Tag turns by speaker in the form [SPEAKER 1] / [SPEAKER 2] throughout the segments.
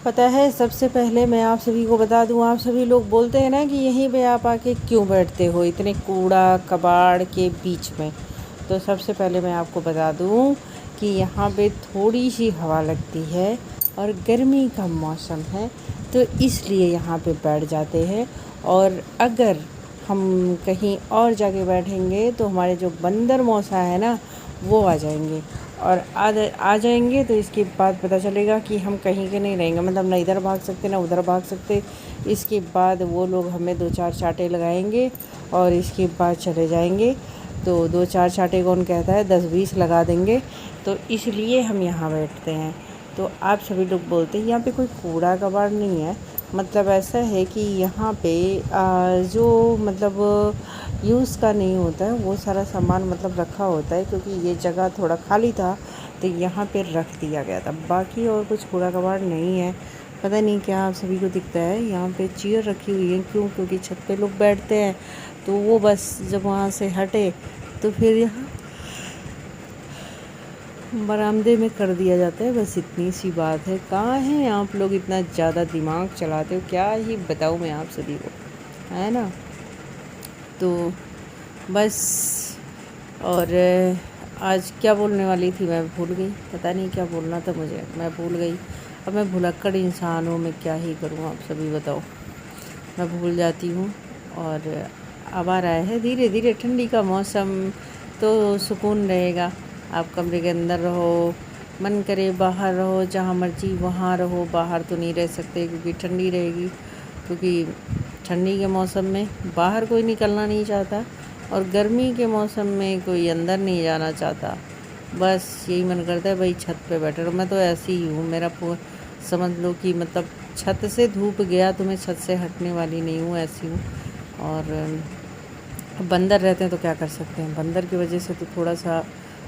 [SPEAKER 1] पता है, सबसे पहले मैं आप सभी को बता दूं, आप सभी लोग बोलते हैं ना कि यहीं पे आप आके क्यों बैठते हो इतने कूड़ा कबाड़ के बीच में। तो सबसे पहले मैं आपको बता दूं कि यहाँ पे थोड़ी सी हवा लगती है और गर्मी का मौसम है, तो इसलिए यहाँ पे बैठ जाते हैं। और अगर हम कहीं और जाके बैठेंगे तो हमारे जो बंदर मौसा है ना, वो आ जाएंगे। और आ जाएंगे तो इसके बाद पता चलेगा कि हम कहीं के नहीं रहेंगे, मतलब ना इधर भाग सकते ना उधर भाग सकते। इसके बाद वो लोग हमें 2-4 चांटे लगाएंगे और इसके बाद चले जाएंगे। तो 2-4 चांटे कौन कहता है, 10-20 लगा देंगे। तो इसलिए हम यहाँ बैठते हैं। तो आप सभी लोग बोलते हैं यहाँ पे कोई कूड़ा कबाड़ नहीं है। मतलब ऐसा है कि यहाँ पे जो मतलब यूज़ का नहीं होता है वो सारा सामान मतलब रखा होता है, क्योंकि ये जगह थोड़ा खाली था तो यहाँ पे रख दिया गया था। बाकी और कुछ कूड़ा कबाड़ नहीं है। पता नहीं क्या आप सभी को दिखता है, यहाँ पे चेयर रखी हुई है। क्यों? क्योंकि छत पे लोग बैठते हैं, तो वो बस जब वहाँ से हटे तो फिर यहाँ बरामदे में कर दिया जाता है। बस इतनी सी बात है। कहाँ हैं आप लोग इतना ज़्यादा दिमाग चलाते हो, क्या ही बताऊँ मैं आप सभी को, है ना। तो बस, और आज क्या बोलने वाली थी मैं भूल गई। पता नहीं क्या बोलना था मुझे, मैं भूल गई। अब मैं भुलक्कड़ इंसान हूँ, मैं क्या ही करूँ, आप सभी बताओ। मैं भूल जाती हूँ। और अब आ रहा है धीरे धीरे ठंडी का मौसम, तो सुकून रहेगा। आप कमरे के अंदर रहो, मन करे बाहर रहो, जहाँ मर्जी वहाँ रहो। बाहर तो नहीं रह सकते क्योंकि ठंडी रहेगी, क्योंकि ठंडी के मौसम में बाहर कोई निकलना नहीं चाहता और गर्मी के मौसम में कोई अंदर नहीं जाना चाहता। बस यही मन करता है भाई छत पे बैठे रहो। मैं तो ऐसी ही हूँ, मेरा समझ लो कि मतलब छत से धूप गया तो मैं छत से हटने वाली नहीं हूँ, ऐसी हूँ। और बंदर रहते हैं तो क्या कर सकते हैं, बंदर की वजह से तो थोड़ा सा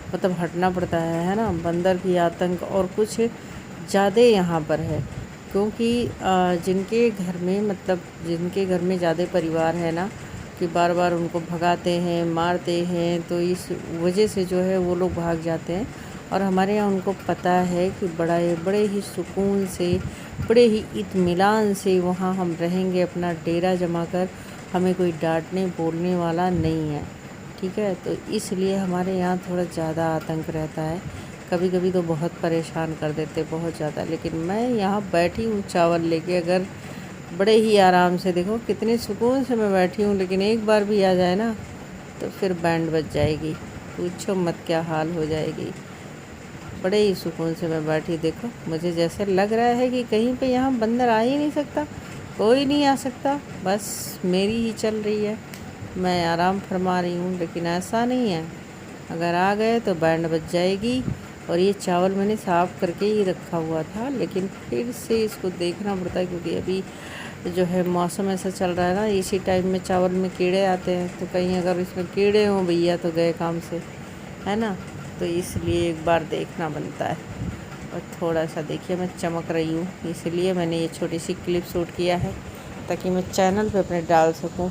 [SPEAKER 1] मतलब हटना पड़ता है ना। बंदर की आतंक और कुछ ज़्यादा यहाँ पर है, क्योंकि जिनके घर में मतलब जिनके घर में ज़्यादा परिवार है ना, कि बार बार उनको भगाते हैं मारते हैं, तो इस वजह से जो है वो लोग भाग जाते हैं। और हमारे यहाँ उनको पता है कि बड़े ही सुकून से, बड़े ही इत्मीनान से वहाँ हम रहेंगे अपना डेरा जमा कर, हमें कोई डांटने बोलने वाला नहीं है, ठीक है। तो इसलिए हमारे यहाँ थोड़ा ज़्यादा आतंक रहता है। कभी कभी तो बहुत परेशान कर देते, बहुत ज़्यादा। लेकिन मैं यहाँ बैठी हूँ चावल लेके, अगर बड़े ही आराम से, देखो कितने सुकून से मैं बैठी हूँ। लेकिन एक बार भी आ जाए ना तो फिर बैंड बज जाएगी, पूछो मत क्या हाल हो जाएगी। बड़े ही सुकून से मैं बैठी, देखो मुझे जैसे लग रहा है कि कहीं पे यहाँ बंदर आ ही नहीं सकता, कोई नहीं आ सकता, बस मेरी ही चल रही है, मैं आराम फरमा रही हूँ। लेकिन ऐसा नहीं है, अगर आ गए तो बैंड बज जाएगी। और ये चावल मैंने साफ़ करके ही रखा हुआ था, लेकिन फिर से इसको देखना पड़ता है, क्योंकि अभी जो है मौसम ऐसा चल रहा है ना, इसी टाइम में चावल में कीड़े आते हैं। तो कहीं अगर इसमें कीड़े हों भैया तो गए काम से, है ना। तो इसलिए एक बार देखना बनता है। और थोड़ा सा देखिए मैं चमक रही हूँ, इसलिए मैंने ये छोटी सी क्लिप शूट किया है ताकि मैं चैनल पे अपने डाल सकूँ।